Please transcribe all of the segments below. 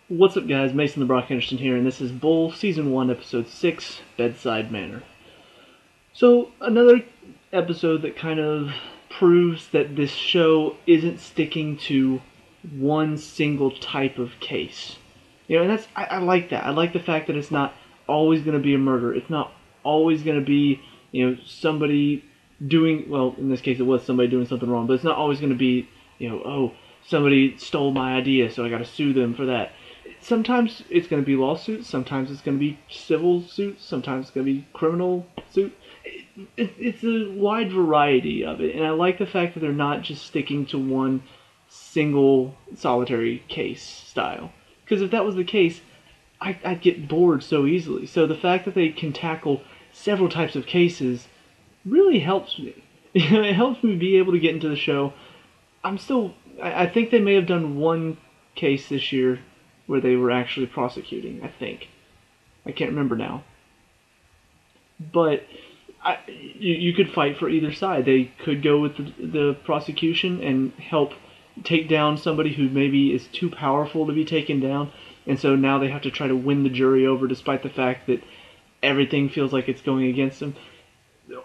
What's up, guys? Mason the Brock Henderson here, and this is Bull Season 1, Episode 6, Bedside Manor. So, another episode that kind of proves that this show isn't sticking to one single type of case. And I like that. I like the fact that it's not always going to be a murder. It's not always going to be, somebody doing, well, in this case it was somebody doing something wrong, but it's not always going to be, oh, somebody stole my idea, so I got to sue them for that. Sometimes it's going to be lawsuits, sometimes it's going to be civil suits, sometimes it's going to be criminal suit. It's a wide variety of it, and I like the fact that they're not just sticking to one single solitary case style. Because if that was the case, I'd get bored so easily. So the fact that they can tackle several types of cases really helps me. It helps me be able to get into the show. I think they may have done one case this year where they were actually prosecuting, I think. I can't remember now. But you could fight for either side. They could go with the prosecution and help take down somebody who maybe is too powerful to be taken down, and so now they have to try to win the jury over despite the fact that everything feels like it's going against them.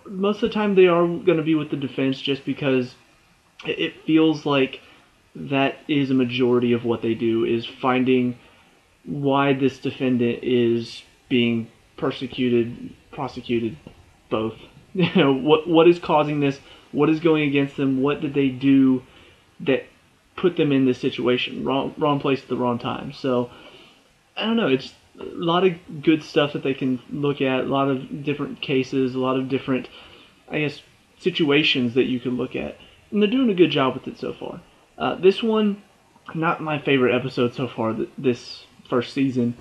Most of the time they are going to be with the defense just because it feels like that is a majority of what they do, is finding why this defendant is being prosecuted, both. What is causing this? What is going against them? What did they do that put them in this situation? Wrong place at the wrong time. So, I don't know, it's a lot of good stuff that they can look at, a lot of different cases, a lot of different, situations that you can look at. And they're doing a good job with it so far. This one, not my favorite episode so far, this first season.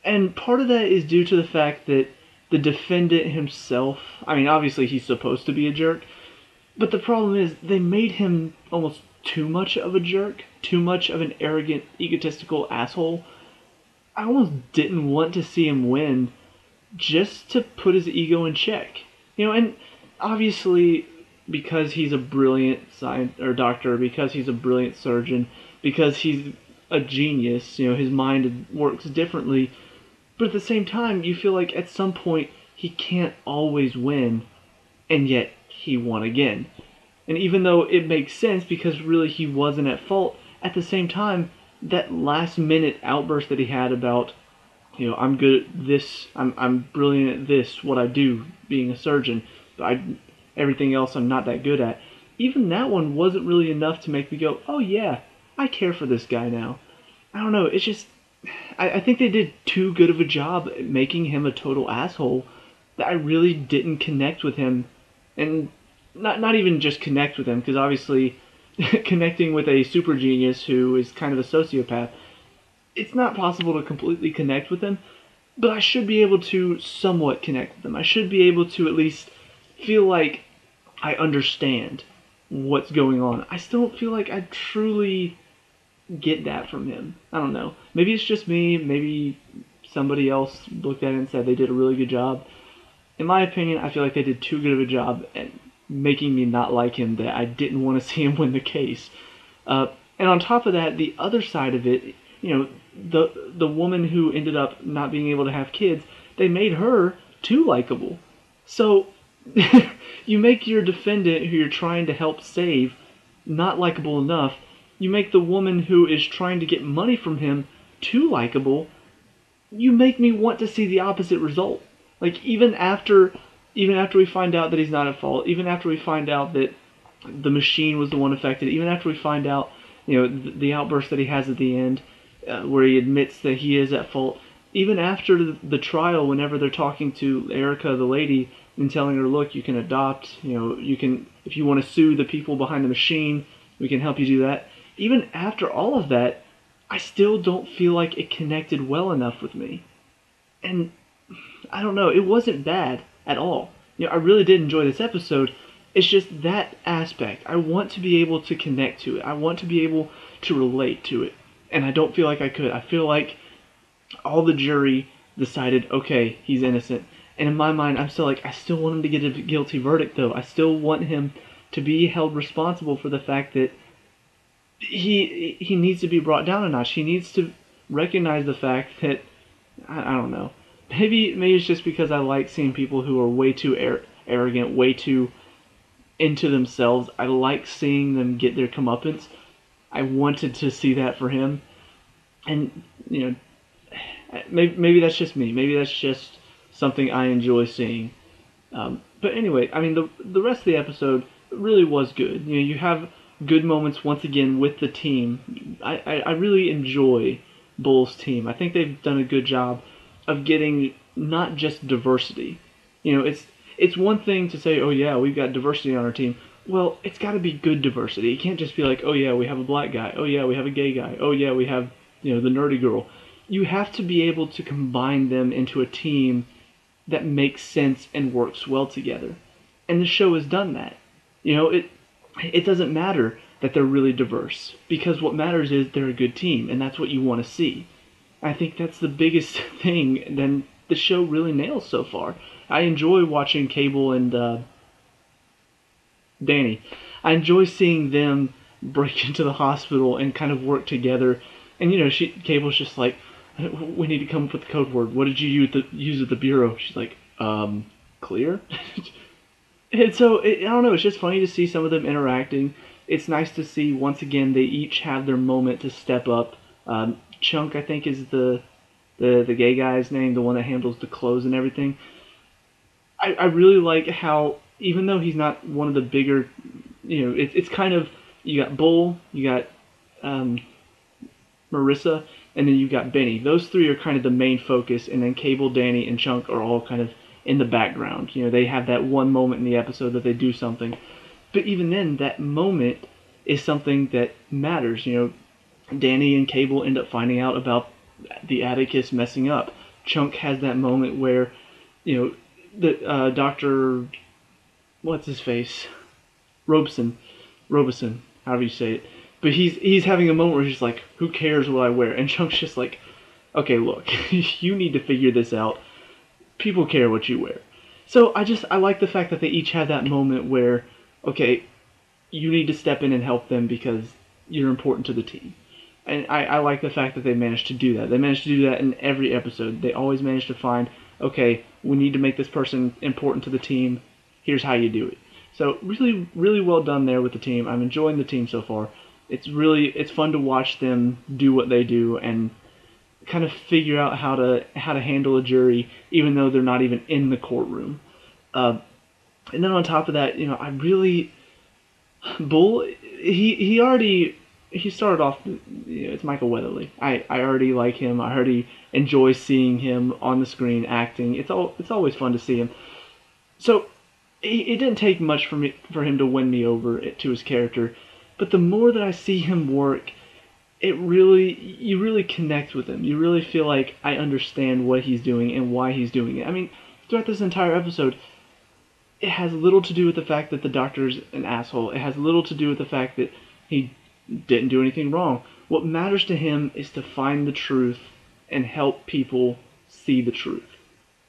And part of that is due to the fact that the defendant himself, obviously he's supposed to be a jerk, but the problem is they made him almost too much of a jerk, too much of an arrogant, egotistical asshole. I almost didn't want to see him win just to put his ego in check. And obviously because he's a brilliant doctor, because he's a brilliant surgeon, because he's a genius, his mind works differently. But at the same time, you feel like at some point he can't always win, and yet he won again. And even though it makes sense because really he wasn't at fault, at the same time, that last minute outburst that he had about, I'm good at this, I'm brilliant at this, what I do, being a surgeon, but everything else I'm not that good at. Even that one wasn't really enough to make me go, oh yeah, I care for this guy now. I don't know, it's just, I think they did too good of a job at making him a total asshole that I really didn't connect with him. And not even just connect with him, because obviously connecting with a super genius who is kind of a sociopath, it's not possible to completely connect with him, but I should be able to somewhat connect with him. I should be able to at least feel like I understand what's going on. I still don't feel like I truly get that from him. I don't know. Maybe it's just me. Maybe somebody else looked at it and said they did a really good job. In my opinion, I feel like they did too good of a job at making me not like him that I didn't want to see him win the case. And on top of that, the other side of it, the woman who ended up not being able to have kids, they made her too likable. So you make your defendant who you're trying to help save not likable enough. You make the woman who is trying to get money from him too likable. You make me want to see the opposite result. Like, even after we find out that he's not at fault, even after we find out that the machine was the one affected, even after we find out, the outburst that he has at the end, where he admits that he is at fault, even after the trial, whenever they're talking to Erica, the lady, and telling her, look, you can adopt, you can, if you want to sue the people behind the machine, we can help you do that. Even after all of that, I still don't feel like it connected well enough with me. And I don't know, it wasn't bad at all. I really did enjoy this episode. It's just that aspect. I want to be able to connect to it. I want to be able to relate to it. And I don't feel like I could. I feel like all the jury decided, okay, he's innocent. And in my mind, I'm still like, I still want him to get a guilty verdict, though. I still want him to be held responsible for the fact that he needs to be brought down a notch. He needs to recognize the fact that I don't know. Maybe it's just because I like seeing people who are way too arrogant, way too into themselves. I like seeing them get their comeuppance. I wanted to see that for him, and maybe that's just me. Maybe that's just something I enjoy seeing. But anyway, I mean, the rest of the episode really was good. You have good moments once again with the team. I really enjoy Bull's team. I think they've done a good job of getting not just diversity. It's one thing to say, oh yeah, we've got diversity on our team. Well, it's got to be good diversity. It can't just be like, oh yeah, we have a black guy. Oh yeah, we have a gay guy. Oh yeah, we have the nerdy girl. You have to be able to combine them into a team that makes sense and works well together. And the show has done that. It doesn't matter that they're really diverse, because what matters is they're a good team, and that's what you want to see. I think that's the biggest thing that the show really nails so far. I enjoy watching Cable and Danny. I enjoy seeing them break into the hospital and kind of work together. And Cable's just like, we need to come up with the code word. What did you use at the bureau? She's like, clear? And so, I don't know, it's just funny to see some of them interacting. It's nice to see, once again, they each have their moment to step up. Chunk, I think, is the gay guy's name, the one that handles the clothes and everything. I really like how, even though he's not one of the bigger, it's kind of, you got Bull, you got Marissa, and then you've got Benny. Those three are kind of the main focus, and then Cable, Danny, and Chunk are all kind of in the background. They have that one moment in the episode that they do something. But even then, that moment is something that matters. Danny and Cable end up finding out about the Atticus messing up. Chunk has that moment where, the Dr. What's his face? Robeson, however you say it. But he's having a moment where he's like, who cares what I wear? And Chunk's just like, okay, look, you need to figure this out. People care what you wear. So I like the fact that they each have that moment where, okay, you need to step in and help them because you're important to the team. And I like the fact that they managed to do that. They managed to do that in every episode. They always manage to find, okay, we need to make this person important to the team. Here's how you do it. So really, really well done there with the team. I'm enjoying the team so far. It's fun to watch them do what they do and kind of figure out how to handle a jury, even though they're not even in the courtroom. And then on top of that, I really Bull. He started off. It's Michael Weatherly. I already like him. I already enjoy seeing him on the screen acting. It's always fun to see him. So it didn't take much for him to win me over to his character. But the more that I see him work, you really connect with him. You really feel like I understand what he's doing and why he's doing it. I mean, throughout this entire episode, it has little to do with the fact that the doctor's an asshole. It has little to do with the fact that he didn't do anything wrong. What matters to him is to find the truth and help people see the truth.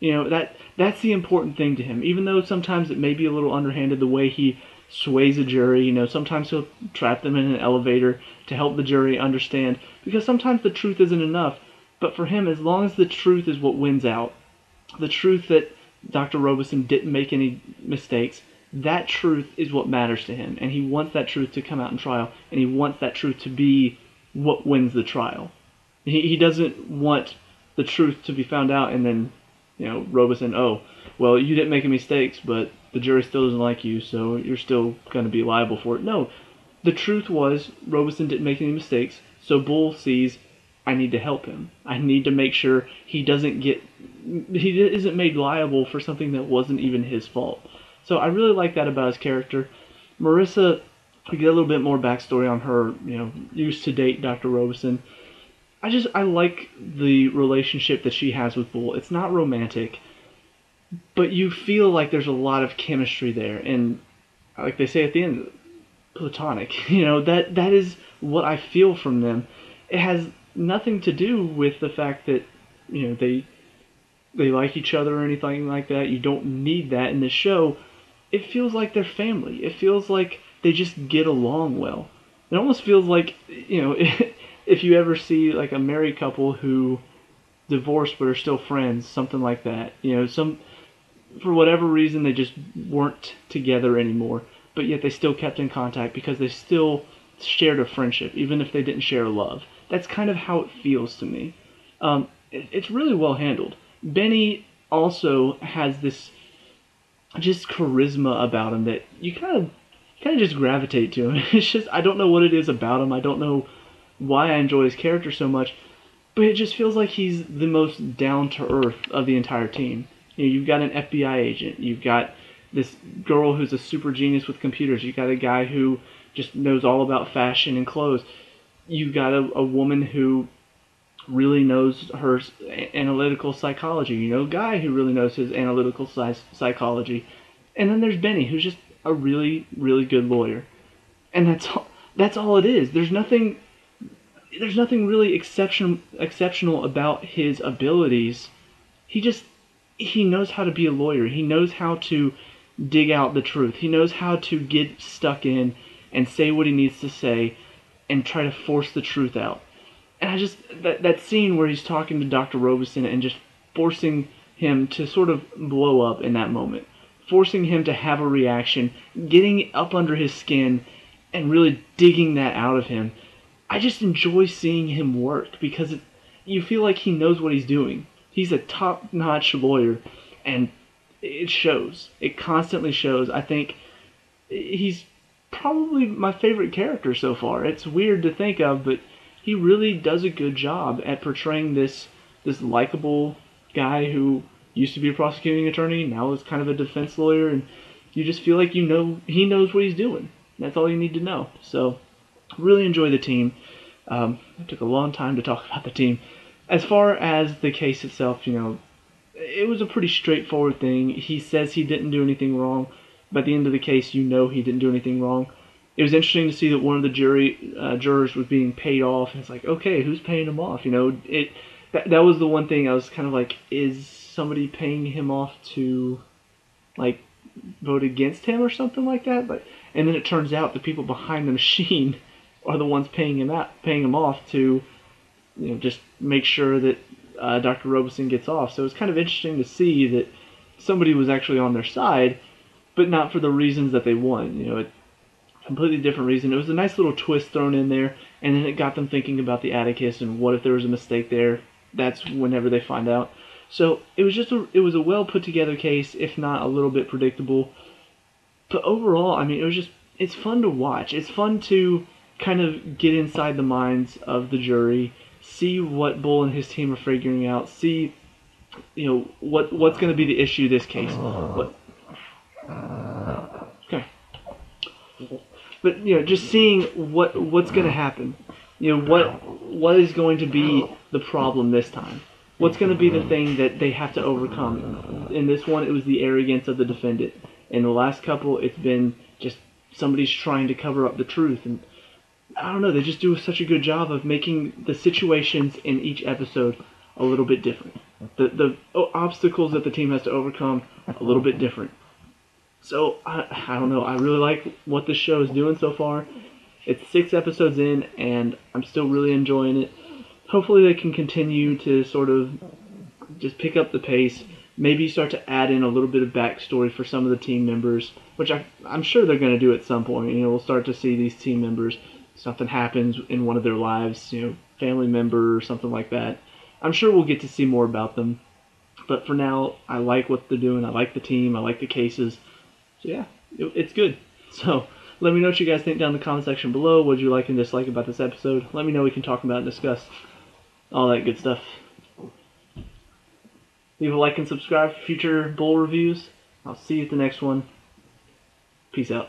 That's the important thing to him. Even though sometimes it may be a little underhanded the way he sways a jury, sometimes he'll trap them in an elevator to help the jury understand, because sometimes the truth isn't enough. But for him, as long as the truth is what wins out, the truth that Dr. Robeson didn't make any mistakes, that truth is what matters to him, and he wants that truth to come out in trial, and he wants that truth to be what wins the trial. He doesn't want the truth to be found out and then, Robeson, oh, well, you didn't make any mistakes, but the jury still doesn't like you, so you're still going to be liable for it. No, the truth was Robeson didn't make any mistakes, so Bull sees, I need to help him. I need to make sure he isn't made liable for something that wasn't even his fault. So I really like that about his character. Marissa, we get a little bit more backstory on her, used to date Dr. Robeson. I like the relationship that she has with Bull. It's not romantic, but you feel like there's a lot of chemistry there, and like they say at the end, platonic. That is what I feel from them. It has nothing to do with the fact that they like each other or anything like that. You don't need that in this show. It feels like they're family. It feels like they just get along well. It almost feels like if you ever see like a married couple who divorced but are still friends, something like that. For whatever reason they just weren't together anymore, but yet they still kept in contact because they still shared a friendship, even if they didn't share love. That's kind of how it feels to me. It's really well handled. Benny also has this just charisma about him that you kind of just gravitate to him. It's just I don't know what it is about him. I don't know why I enjoy his character so much, but it just feels like he's the most down to earth of the entire team. You've got an FBI agent. You've got this girl who's a super genius with computers. You've got a guy who just knows all about fashion and clothes. You've got a woman who really knows her analytical psychology. A guy who really knows his analytical psychology. And then there's Benny, who's just a really, really good lawyer. And that's all it is. There's nothing really exceptional about his abilities. He knows how to be a lawyer. He knows how to dig out the truth. He knows how to get stuck in and say what he needs to say and try to force the truth out. And that scene where he's talking to Dr. Robeson and just forcing him to sort of blow up in that moment, forcing him to have a reaction, getting up under his skin and really digging that out of him. I just enjoy seeing him work because you feel like he knows what he's doing. He's a top-notch lawyer, and it shows. It constantly shows. I think he's probably my favorite character so far. It's weird to think of, but he really does a good job at portraying this likable guy who used to be a prosecuting attorney, now is kind of a defense lawyer, and you just feel like he knows what he's doing. That's all you need to know. So, really enjoy the team. It took a long time to talk about the team. As far as the case itself, it was a pretty straightforward thing. He says he didn't do anything wrong, but at the end of the case, he didn't do anything wrong. It was interesting to see that one of the jurors was being paid off, and it's like, okay, who's paying him off? That was the one thing I was kind of like, is somebody paying him off to, like, vote against him or something like that? And then it turns out the people behind the machine are the ones paying him off to, just make sure that Dr. Robeson gets off. So it's kind of interesting to see that somebody was actually on their side, but not for the reasons that they won. A completely different reason. It was a nice little twist thrown in there, and then it got them thinking about the Atticus and what if there was a mistake there. That's whenever they find out. So it was a well put together case, if not a little bit predictable. But overall, it's fun to watch. It's fun to kind of get inside the minds of the jury, see what Bull and his team are figuring out, see what's going to be the issue this case. Okay. But just seeing what's going to happen. What is going to be the problem this time? What's going to be the thing that they have to overcome? In this one, it was the arrogance of the defendant. In the last couple, it's been just somebody's trying to cover up the truth. And I don't know, they just do such a good job of making the situations in each episode a little bit different. The obstacles that the team has to overcome, a little bit different. So, I don't know, I really like what this show is doing so far. It's 6 episodes in, and I'm still really enjoying it. Hopefully they can continue to sort of just pick up the pace, maybe start to add in a little bit of backstory for some of the team members, which I'm sure they're going to do at some point. We'll start to see these team members, something happens in one of their lives, family member or something like that. I'm sure we'll get to see more about them. But for now, I like what they're doing. I like the team. I like the cases. So yeah, it's good. So let me know what you guys think down in the comment section below. What did you like and dislike about this episode? Let me know. We can talk about and discuss all that good stuff. Leave a like and subscribe for future Bull reviews. I'll see you at the next one. Peace out.